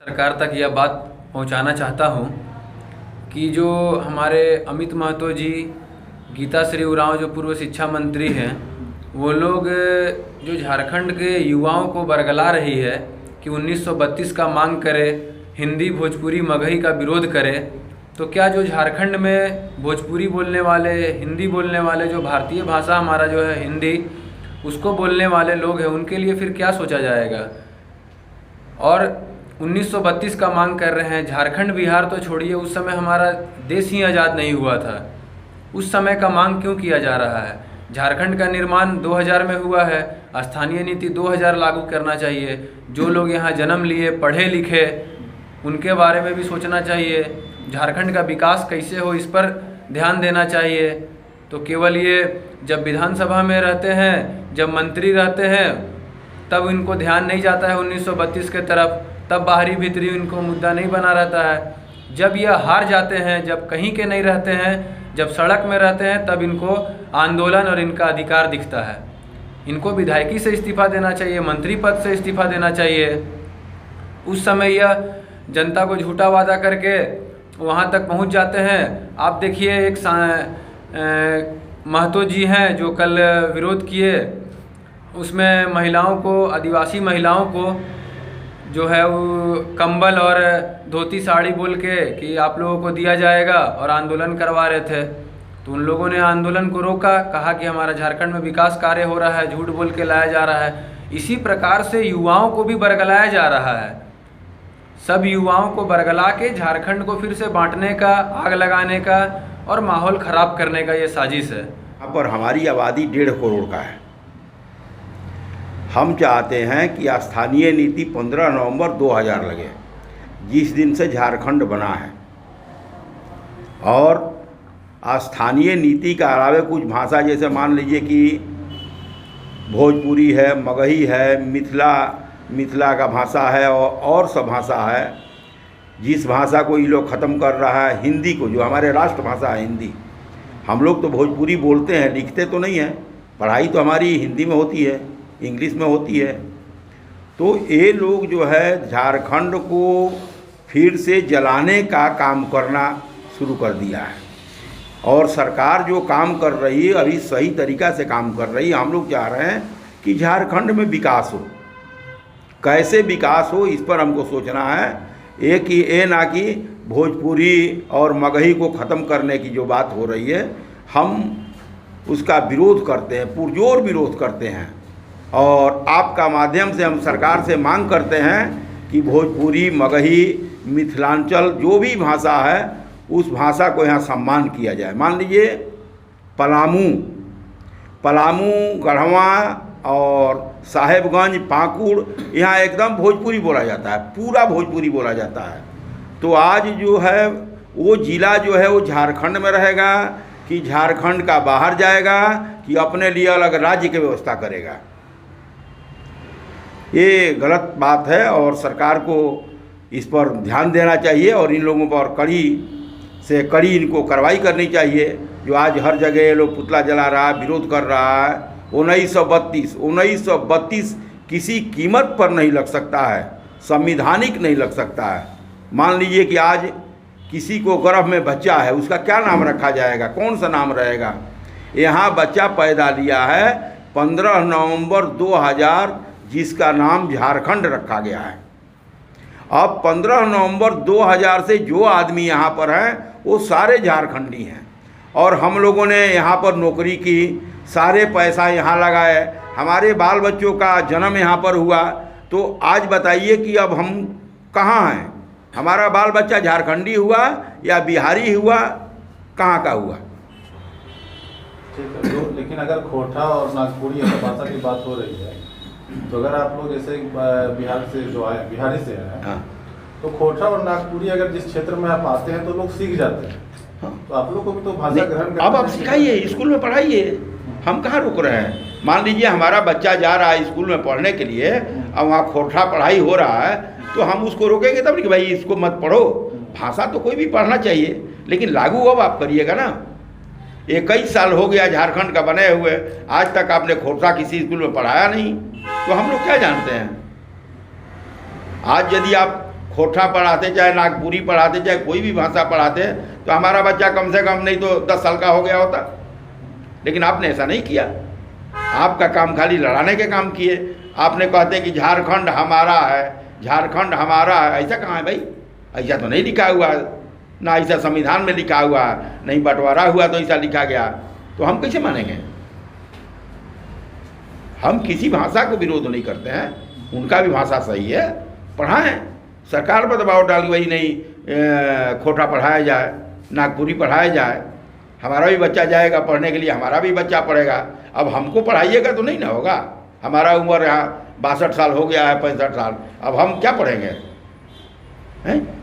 सरकार तक यह बात पहुंचाना चाहता हूं कि जो हमारे अमित महतो जी, गीता श्री उरांव जो पूर्व शिक्षा मंत्री हैं, वो लोग जो झारखंड के युवाओं को बरगला रही है कि 1932 का मांग करे, हिंदी भोजपुरी मगही का विरोध करे, तो क्या जो झारखंड में भोजपुरी बोलने वाले, हिंदी बोलने वाले, जो भारतीय भाषा हमारा जो है हिंदी, उसको बोलने वाले लोग हैं, उनके लिए फिर क्या सोचा जाएगा। और 1932 का मांग कर रहे हैं। झारखंड बिहार तो छोड़िए, उस समय हमारा देश ही आज़ाद नहीं हुआ था। उस समय का मांग क्यों किया जा रहा है। झारखंड का निर्माण 2000 में हुआ है, स्थानीय नीति 2000 लागू करना चाहिए। जो लोग यहाँ जन्म लिए, पढ़े लिखे, उनके बारे में भी सोचना चाहिए। झारखंड का विकास कैसे हो, इस पर ध्यान देना चाहिए। तो केवल ये जब विधानसभा में रहते हैं, जब मंत्री रहते हैं, तब इनको ध्यान नहीं जाता है 1932 के तरफ, तब बाहरी भीतरी इनको मुद्दा नहीं बना रहता है। जब यह हार जाते हैं, जब कहीं के नहीं रहते हैं, जब सड़क में रहते हैं, तब इनको आंदोलन और इनका अधिकार दिखता है। इनको विधायकी से इस्तीफा देना चाहिए, मंत्री पद से इस्तीफा देना चाहिए। उस समय यह जनता को झूठा वादा करके वहाँ तक पहुँच जाते हैं। आप देखिए, एक महतो जी हैं जो कल विरोध किए, उसमें महिलाओं को, आदिवासी महिलाओं को जो है वो कंबल और धोती साड़ी बोल के कि आप लोगों को दिया जाएगा, और आंदोलन करवा रहे थे। तो उन लोगों ने आंदोलन को रोका, कहा कि हमारा झारखंड में विकास कार्य हो रहा है, झूठ बोल के लाया जा रहा है। इसी प्रकार से युवाओं को भी बरगलाया जा रहा है। सब युवाओं को बरगला के झारखंड को फिर से बांटने का, आग लगाने का और माहौल ख़राब करने का ये साजिश है। यहाँ पर हमारी आबादी 1.5 करोड़ का है। हम चाहते हैं कि स्थानीय नीति 15 नवंबर 2000 लगे, जिस दिन से झारखंड बना है। और स्थानीय नीति के अलावे कुछ भाषा, जैसे मान लीजिए कि भोजपुरी है, मगही है, मिथिला का भाषा है और सब भाषा है। जिस भाषा को ये लोग ख़त्म कर रहा है, हिंदी को, जो हमारे राष्ट्रभाषा है हिंदी। हम लोग तो भोजपुरी बोलते हैं, लिखते तो नहीं हैं। पढ़ाई तो हमारी हिंदी में होती है, इंग्लिश में होती है। तो ये लोग जो है झारखंड को फिर से जलाने का काम करना शुरू कर दिया है। और सरकार जो काम कर रही है, अभी सही तरीक़ा से काम कर रही है। हम लोग चाह रहे हैं कि झारखंड में विकास हो। कैसे विकास हो, इस पर हमको सोचना है। एक ही ये ना कि भोजपुरी और मगही को ख़त्म करने की जो बात हो रही है, हम उसका विरोध करते हैं, पुरजोर विरोध करते हैं। और आपका माध्यम से हम सरकार से मांग करते हैं कि भोजपुरी, मगही, मिथिलांचल जो भी भाषा है, उस भाषा को यहाँ सम्मान किया जाए। मान लीजिए पलामू, गढ़वा और साहेबगंज, पाकुड़, यहाँ एकदम भोजपुरी बोला जाता है, पूरा भोजपुरी बोला जाता है। तो आज जो है वो ज़िला जो है वो झारखंड में रहेगा कि झारखंड का बाहर जाएगा, कि अपने लिए अलग राज्य की व्यवस्था करेगा। ये गलत बात है और सरकार को इस पर ध्यान देना चाहिए और इन लोगों पर कड़ी से कड़ी इनको कार्रवाई करनी चाहिए। जो आज हर जगह ये लोग पुतला जला रहा है, विरोध कर रहा है। 1932 किसी कीमत पर नहीं लग सकता है, संवैधानिक नहीं लग सकता है। मान लीजिए कि आज किसी को गर्भ में बच्चा है, उसका क्या नाम रखा जाएगा, कौन सा नाम रहेगा। यहाँ बच्चा पैदा लिया है 15 नवंबर 2000, जिसका नाम झारखंड रखा गया है। अब 15 नवंबर 2000 से जो आदमी यहाँ पर हैं वो सारे झारखंडी हैं। और हम लोगों ने यहाँ पर नौकरी की, सारे पैसा यहाँ लगाए, हमारे बाल बच्चों का जन्म यहाँ पर हुआ। तो आज बताइए कि अब हम कहाँ हैं। हमारा बाल बच्चा झारखंडी हुआ या बिहारी हुआ, कहाँ का हुआ। ठीक है, तो लेकिन अगर खोरठा और नागपुरी भाषा की बात हो रही है, तो अगर आप लोग जैसे बिहार से जो आए, बिहारी से आए, हाँ। तो खोरठा और नागपुरी अगर जिस क्षेत्र में आप आते हैं तो लोग सीख जाते हैं। हाँ। तो आप लोग को भी तो भाषा ग्रहण अब आप सिखाइए, स्कूल में पढ़ाइए, हम कहाँ रुक रहे हैं। मान लीजिए हमारा बच्चा जा रहा है स्कूल में पढ़ने के लिए, अब वहाँ खोरठा पढ़ाई हो रहा है, तो हम उसको रोकेंगे तब नहीं कि भाई इसको मत पढ़ो। भाषा तो कोई भी पढ़ना चाहिए, लेकिन लागू अब आप करिएगा ना। 21 साल हो गया झारखंड का बने हुए, आज तक आपने खोरठा किसी स्कूल में पढ़ाया नहीं, तो हम लोग क्या जानते हैं। आज यदि आप खोटा पढ़ाते, चाहे नागपुरी पढ़ाते, चाहे कोई भी भाषा पढ़ाते, तो हमारा बच्चा कम से कम नहीं तो 10 साल का हो गया होता। लेकिन आपने ऐसा नहीं किया। आपका काम खाली लड़ाने के काम किए। आपने कहते कि झारखंड हमारा है, झारखंड हमारा है। ऐसा कहाँ है भाई? ऐसा तो नहीं लिखा हुआ है, ना ऐसा संविधान में लिखा हुआ है, नहीं बंटवारा हुआ तो ऐसा लिखा गया। तो हम कैसे मानेंगे? हम किसी भाषा को विरोध नहीं करते हैं, उनका भी भाषा सही है, पढ़ाएं। सरकार पर दबाव डाल वही नहीं खोटा पढ़ाया जाए, नागपुरी पढ़ाया जाए। हमारा भी बच्चा जाएगा पढ़ने के लिए, हमारा भी बच्चा पढ़ेगा। अब हमको पढ़ाइएगा तो नहीं ना होगा। हमारा उम्र यहाँ 62 साल हो गया है, 65 साल, अब हम क्या पढ़ेंगे हैं?